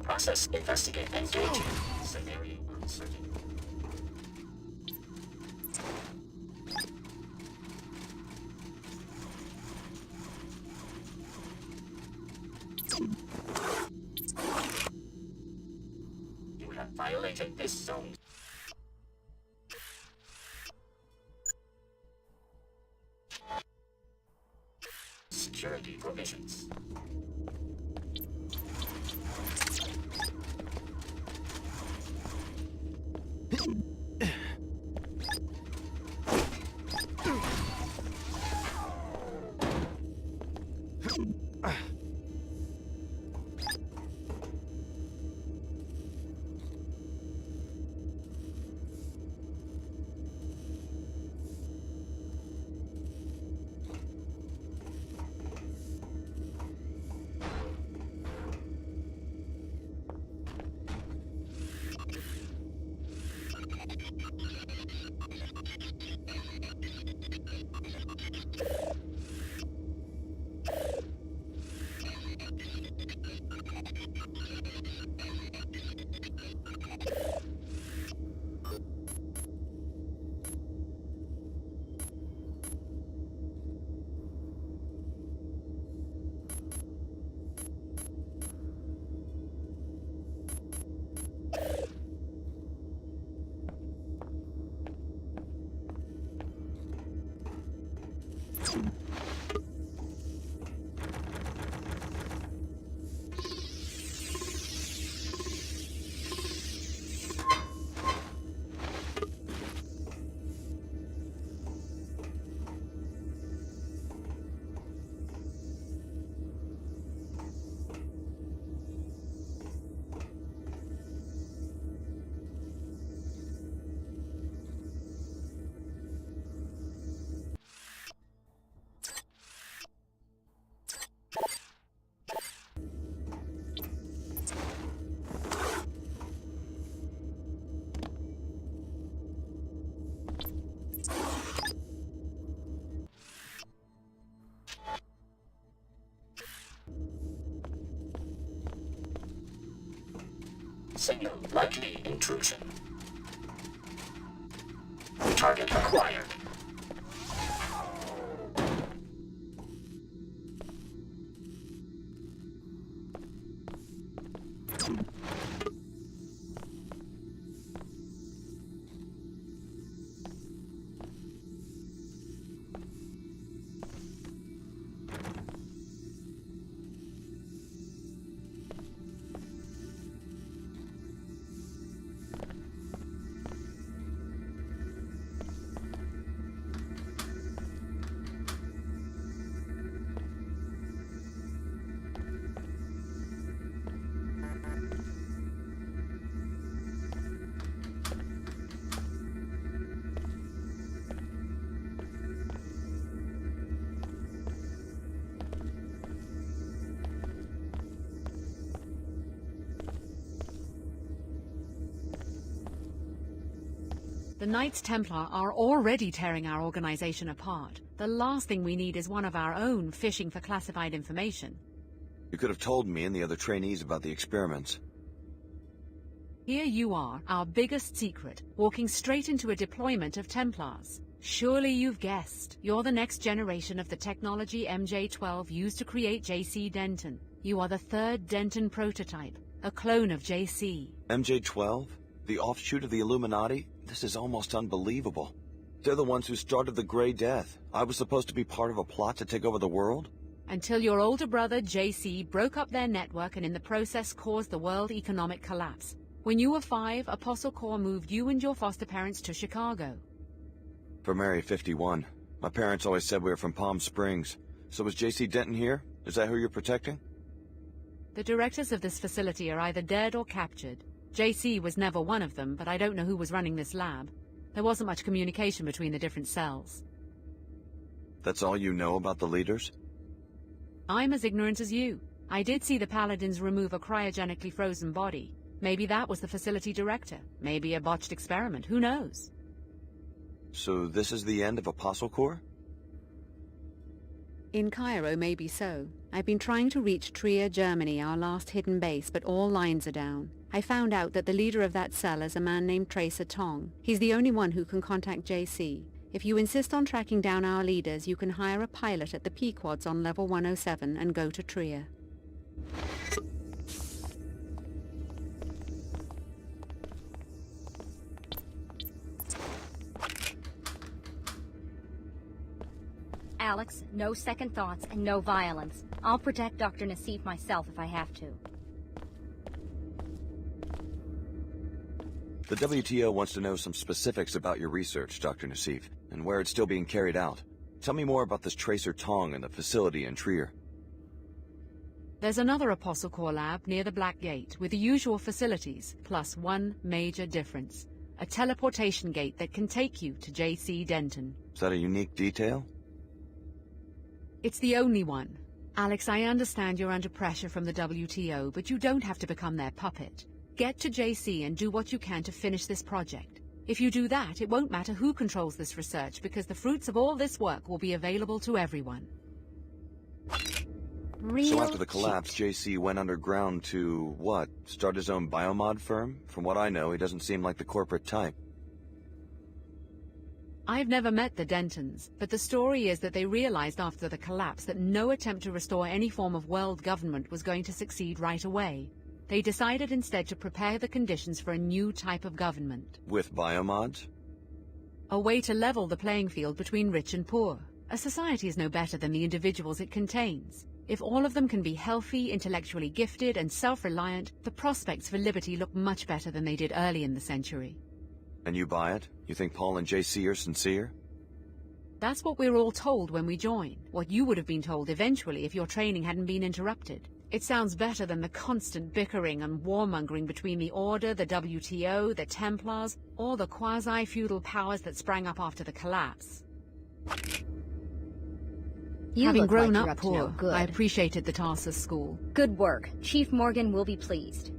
Process, investigate, engage. Scenario uncertain. You have violated this zone. Security provisions. Signal likely intrusion. Target acquired. The Knights Templar are already tearing our organization apart. The last thing we need is one of our own fishing for classified information. You could have told me and the other trainees about the experiments. Here you are, our biggest secret, walking straight into a deployment of Templars. Surely you've guessed. You're the next generation of the technology MJ-12 used to create JC Denton. You are the third Denton prototype, a clone of JC. MJ-12? The offshoot of the Illuminati? This is almost unbelievable. They're the ones who started the Grey Death. I was supposed to be part of a plot to take over the world? Until your older brother, JC, broke up their network and in the process caused the world economic collapse. When you were 5, Apostle Corps moved you and your foster parents to Chicago. From Area 51. My parents always said we were from Palm Springs. So was JC Denton here? Is that who you're protecting? The directors of this facility are either dead or captured. JC was never one of them, but I don't know who was running this lab. There wasn't much communication between the different cells. That's all you know about the leaders? I'm as ignorant as you. I did see the Paladins remove a cryogenically frozen body. Maybe that was the facility director. Maybe a botched experiment. Who knows? So this is the end of Apostle Corps? In Cairo, maybe so. I've been trying to reach Trier, Germany, our last hidden base, but all lines are down. I found out that the leader of that cell is a man named Tracer Tong. He's the only one who can contact JC. If you insist on tracking down our leaders, you can hire a pilot at the Pequods on level 107 and go to Trier. Alex, no second thoughts and no violence. I'll protect Dr. Nassif myself if I have to. The WTO wants to know some specifics about your research, Dr. Nassif, and where it's still being carried out. Tell me more about this Tracer Tong and the facility in Trier. There's another Apostle Corps lab near the Black Gate with the usual facilities, plus one major difference. A teleportation gate that can take you to JC Denton. Is that a unique detail? It's the only one. Alex, I understand you're under pressure from the WTO, but you don't have to become their puppet. Get to JC and do what you can to finish this project. If you do that, it won't matter who controls this research, because the fruits of all this work will be available to everyone. So after the collapse, JC went underground to, what, start his own biomod firm? From what I know, he doesn't seem like the corporate type. I've never met the Dentons, but the story is that they realized after the collapse that no attempt to restore any form of world government was going to succeed right away. They decided instead to prepare the conditions for a new type of government. With biomods? A way to level the playing field between rich and poor. A society is no better than the individuals it contains. If all of them can be healthy, intellectually gifted, and self-reliant, the prospects for liberty look much better than they did early in the century. And you buy it? You think Paul and JC are sincere? That's what we're all told when we join. What you would have been told eventually if your training hadn't been interrupted. It sounds better than the constant bickering and warmongering between the Order, the WTO, the Templars, or the quasi-feudal powers that sprang up after the collapse. Having grown up poor, I appreciated the Tarsus school. Good work. Chief Morgan will be pleased.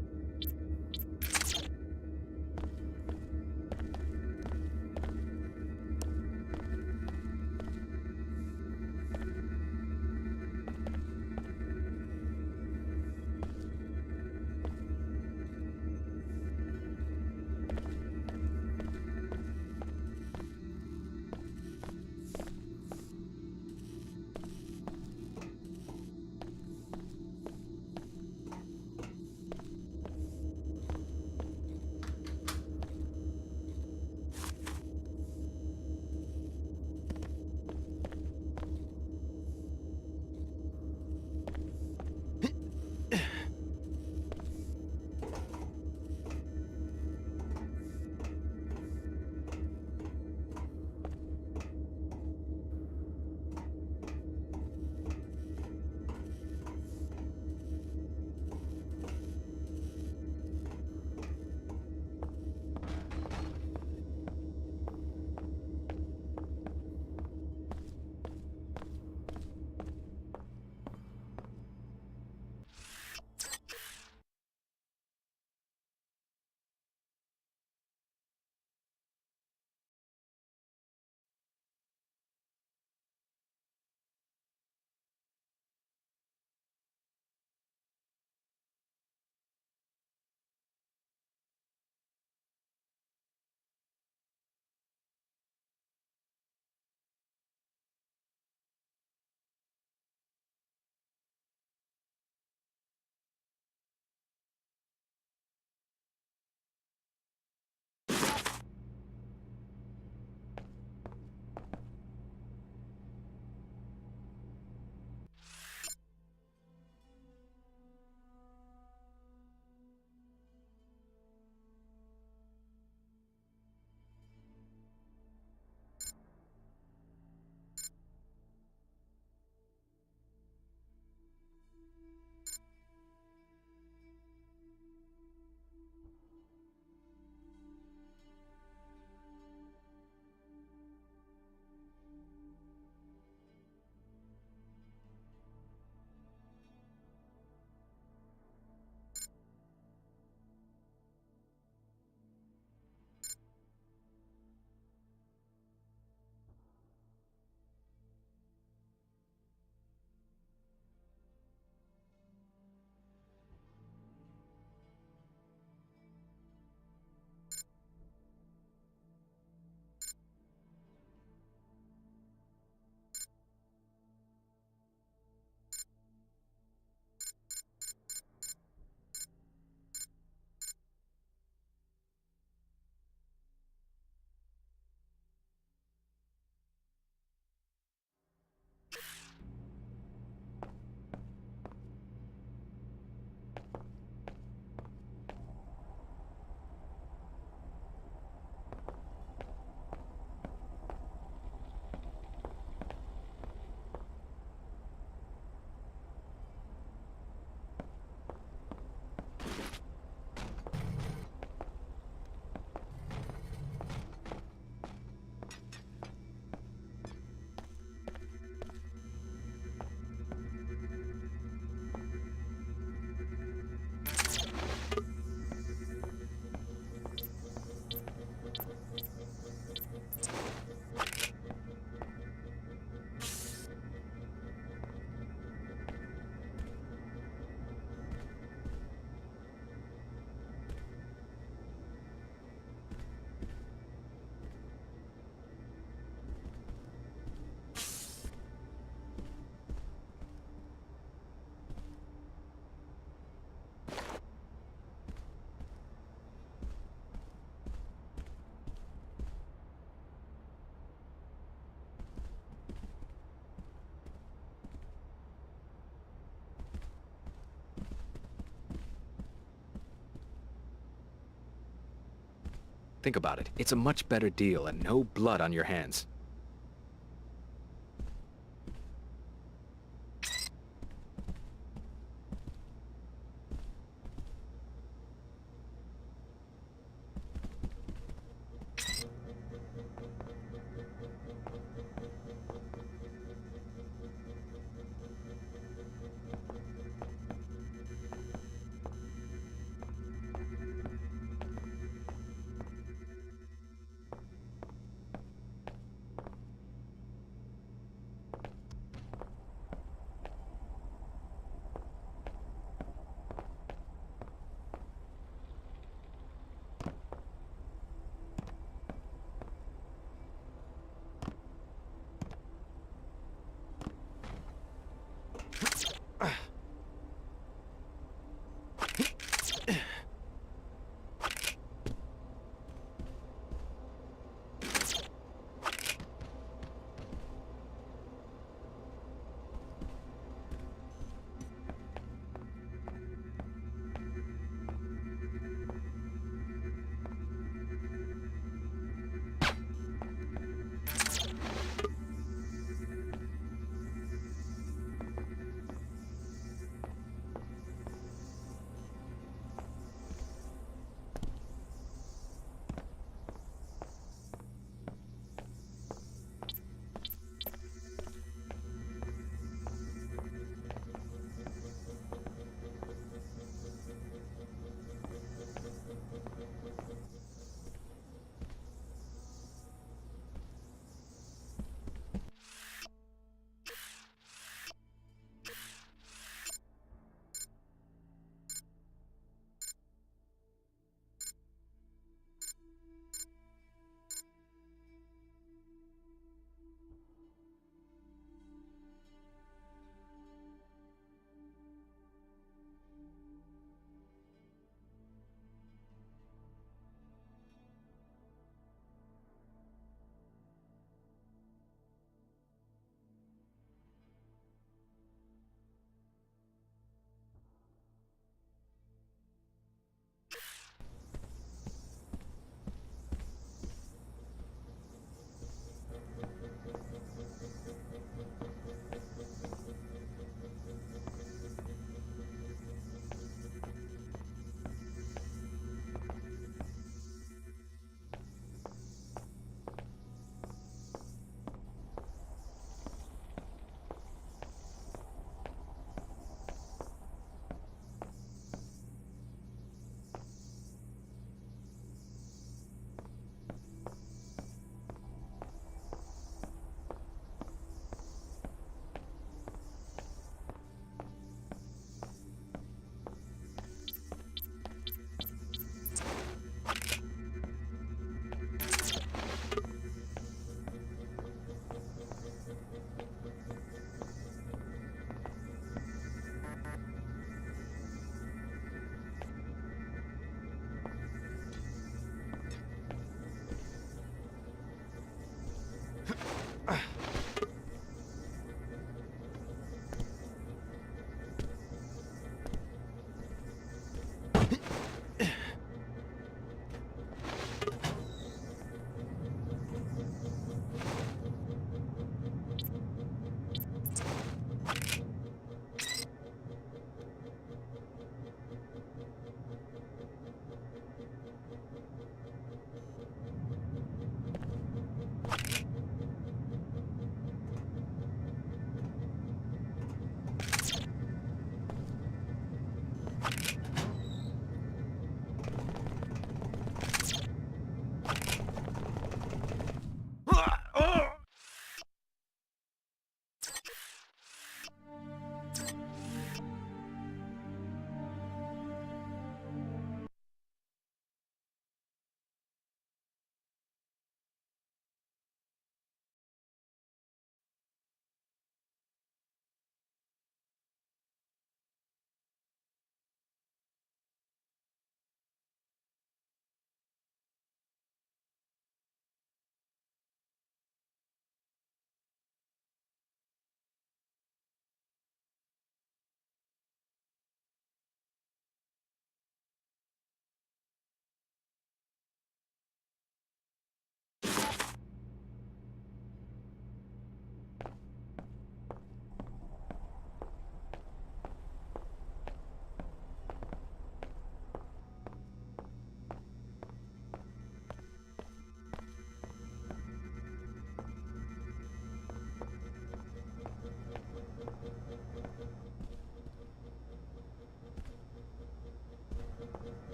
Think about it. It's a much better deal and no blood on your hands.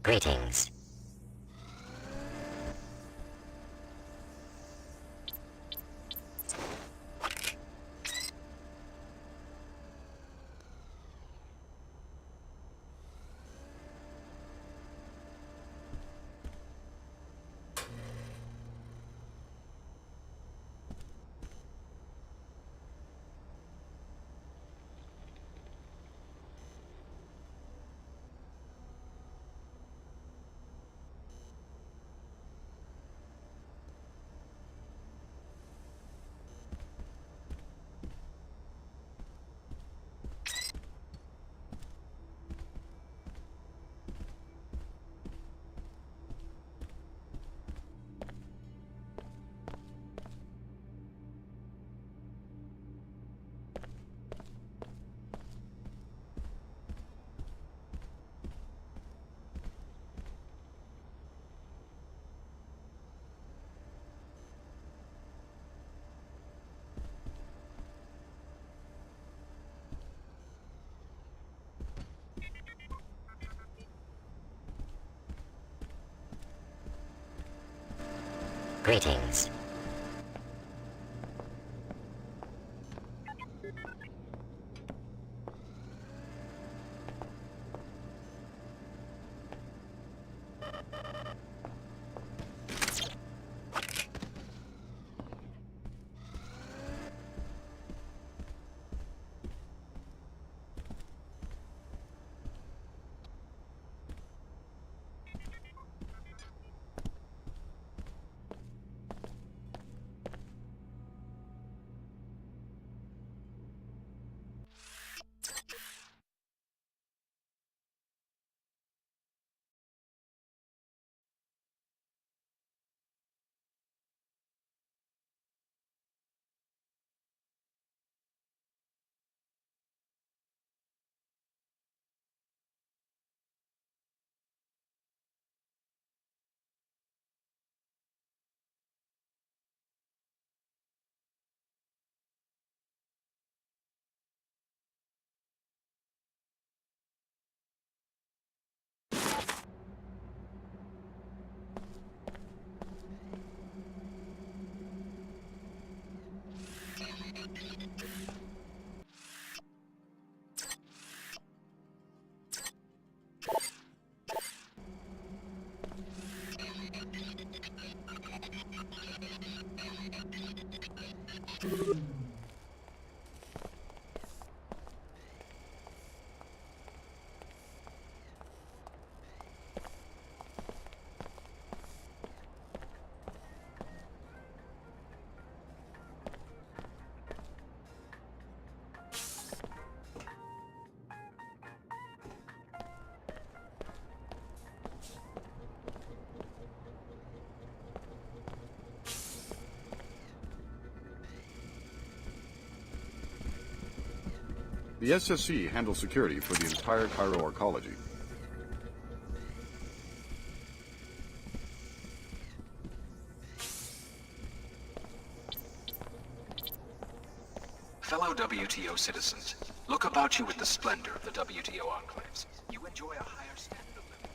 Greetings. Greetings. The SSC handles security for the entire Cairo arcology. Fellow WTO citizens, look about you with the splendor of the WTO enclaves. You enjoy a higher standard of living.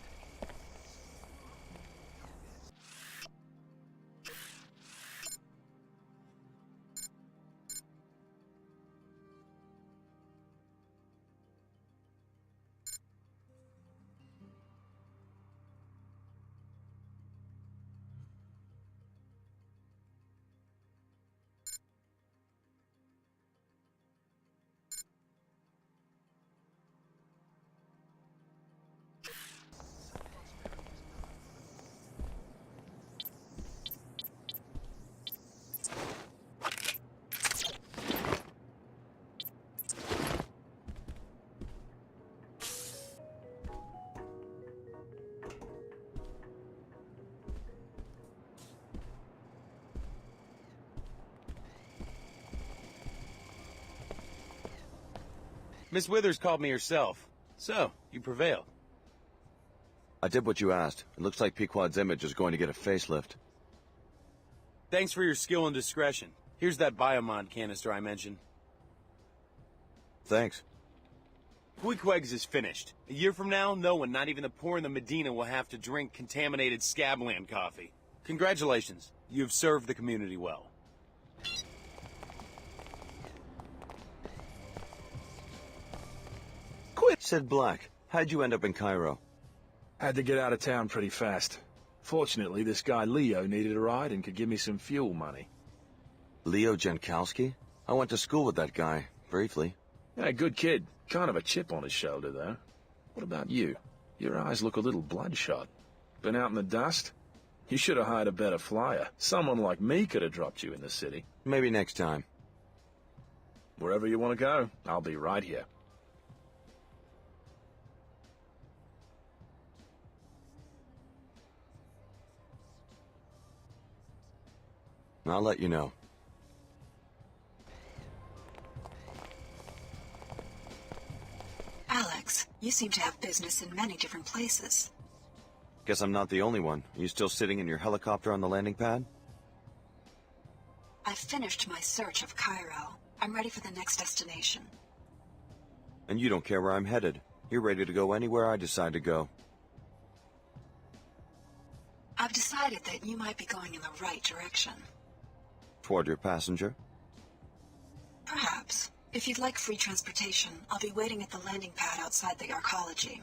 Miss Withers called me herself. So, you prevailed. I did what you asked. It looks like Pequod's image is going to get a facelift. Thanks for your skill and discretion. Here's that biomod canister I mentioned. Thanks. Queequegs is finished. A year from now, no one, not even the poor in the Medina, will have to drink contaminated Scabland coffee. Congratulations. You've served the community well. Quit! Sid Black, how'd you end up in Cairo? Had to get out of town pretty fast. Fortunately, this guy Leo needed a ride and could give me some fuel money. Leo Jankowski? I went to school with that guy, briefly. Yeah, good kid. Kind of a chip on his shoulder, though. What about you? Your eyes look a little bloodshot. Been out in the dust? You should have hired a better flyer. Someone like me could have dropped you in the city. Maybe next time. Wherever you want to go, I'll be right here. I'll let you know. Alex, you seem to have business in many different places. Guess I'm not the only one. Are you still sitting in your helicopter on the landing pad? I've finished my search of Cairo. I'm ready for the next destination. And you don't care where I'm headed. You're ready to go anywhere I decide to go. I've decided that you might be going in the right direction. Toward your passenger? Perhaps. If you'd like free transportation, I'll be waiting at the landing pad outside the arcology.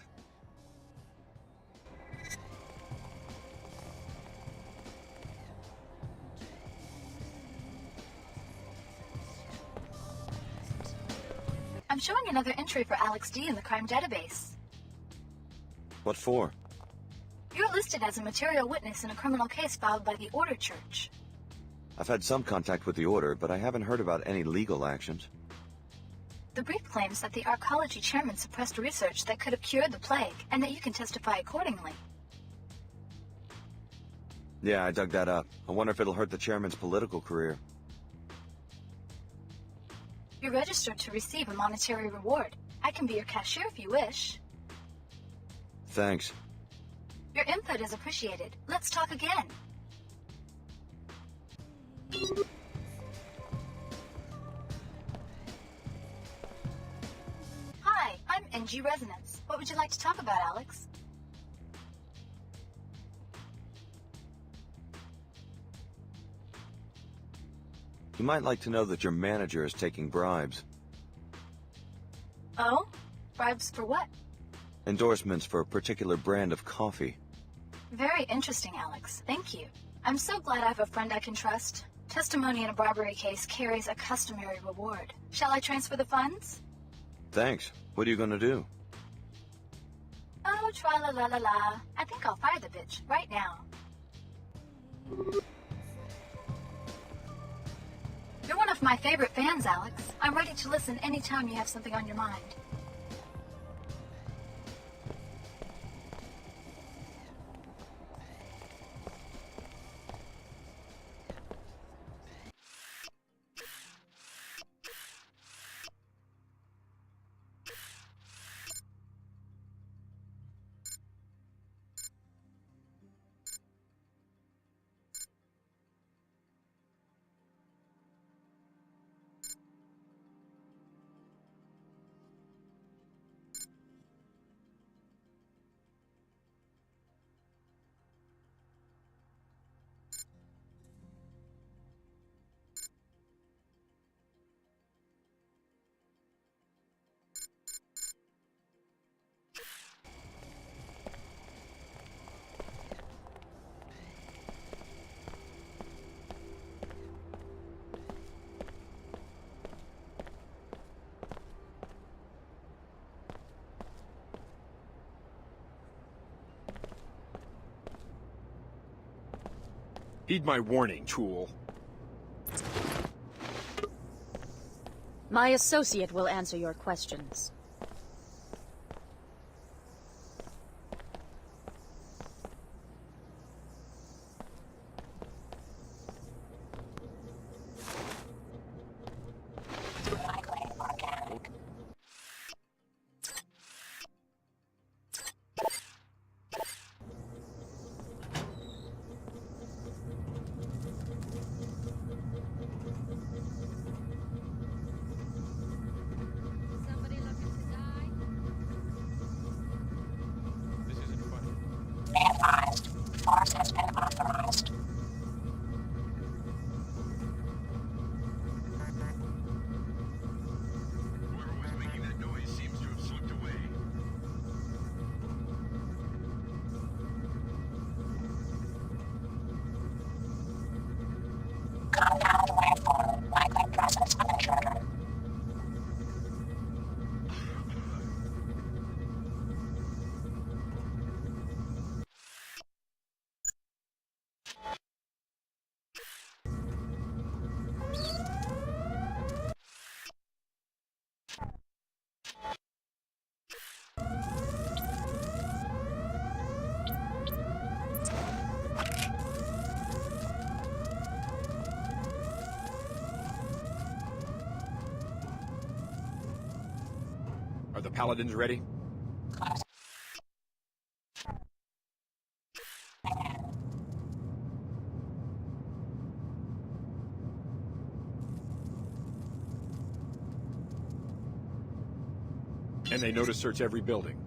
I'm showing another entry for Alex D in the crime database. What for? You're listed as a material witness in a criminal case filed by the Order Church. I've had some contact with the Order, but I haven't heard about any legal actions. The brief claims that the arcology chairman suppressed research that could have cured the plague, and that you can testify accordingly. Yeah, I dug that up. I wonder if it'll hurt the chairman's political career. You're registered to receive a monetary reward. I can be your cashier if you wish. Thanks. Your input is appreciated. Let's talk again. Hi, I'm NG Resonance. What would you like to talk about, Alex? You might like to know that your manager is taking bribes. Oh? Bribes for what? Endorsements for a particular brand of coffee. Very interesting, Alex. Thank you. I'm so glad I have a friend I can trust. Testimony in a bribery case carries a customary reward. Shall I transfer the funds? Thanks. What are you gonna do? Oh, tra-la-la-la-la. I think I'll fire the bitch right now. You're one of my favorite fans, Alex. I'm ready to listen anytime you have something on your mind. Heed my warning, tool. My associate will answer your questions. paladins ready? And they know to search every building.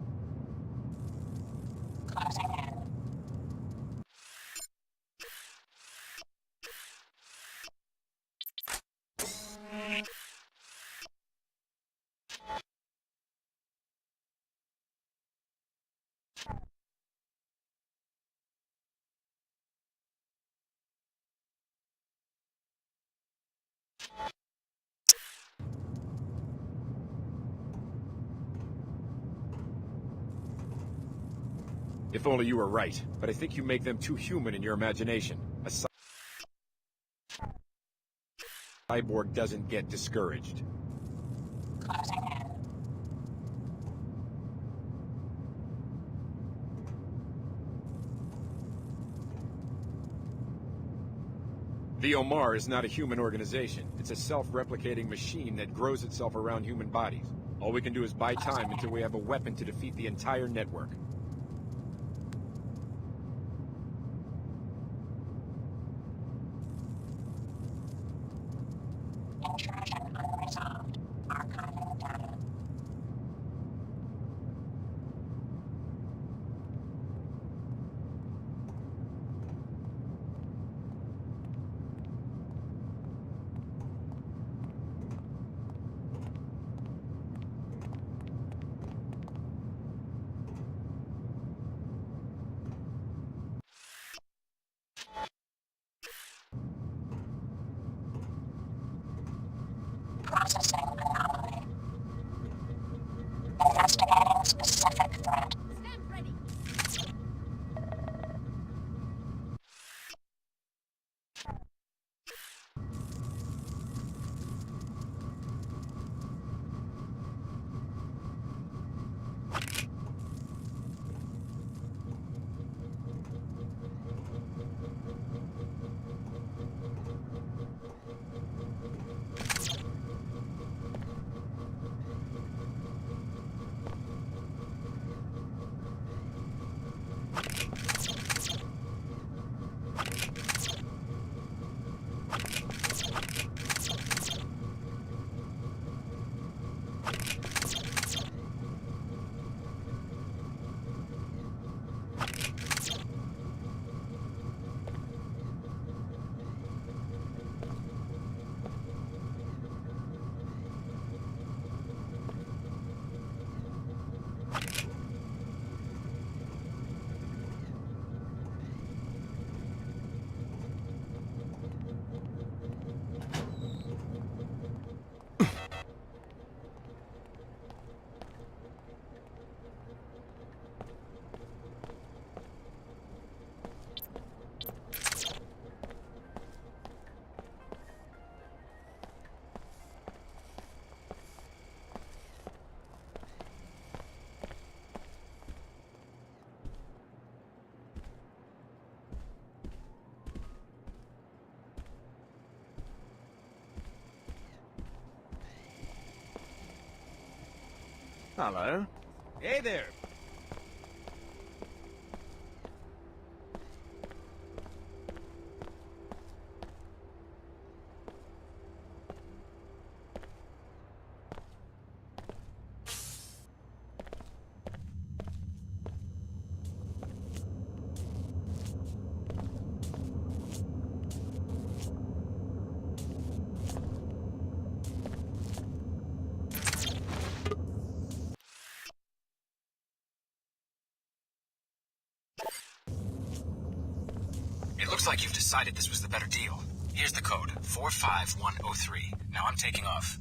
If only you were right, but I think you make them too human in your imagination. A cyborg doesn't get discouraged. The Omar is not a human organization. It's a self-replicating machine that grows itself around human bodies. All we can do is buy time until we have a weapon to defeat the entire network. Hello. Hey there. It looks like you've decided this was the better deal. Here's the code, 45103. Now I'm taking off.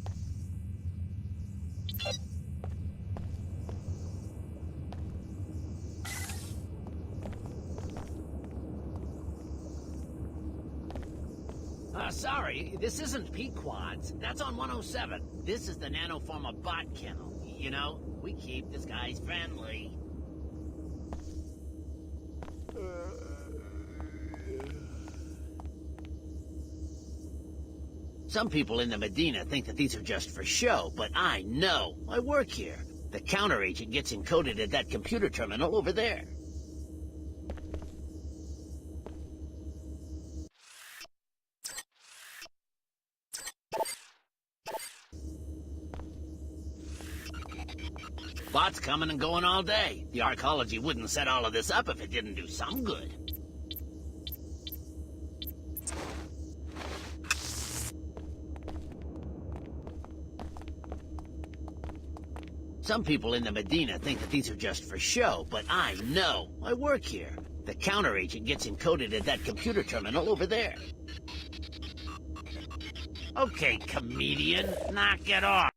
Sorry, this isn't Pequod's. That's on 107. This is the Nanoformer bot kennel. You know, we keep this guy's friendly. Some people in the Medina think that these are just for show, but I know. I work here. The counter agent gets encoded at that computer terminal over there. Bots coming and going all day. The arcology wouldn't set all of this up if it didn't do some good. Some people in the Medina think that these are just for show, but I know. I work here. The counter agent gets encoded at that computer terminal over there. Okay, comedian, knock it off.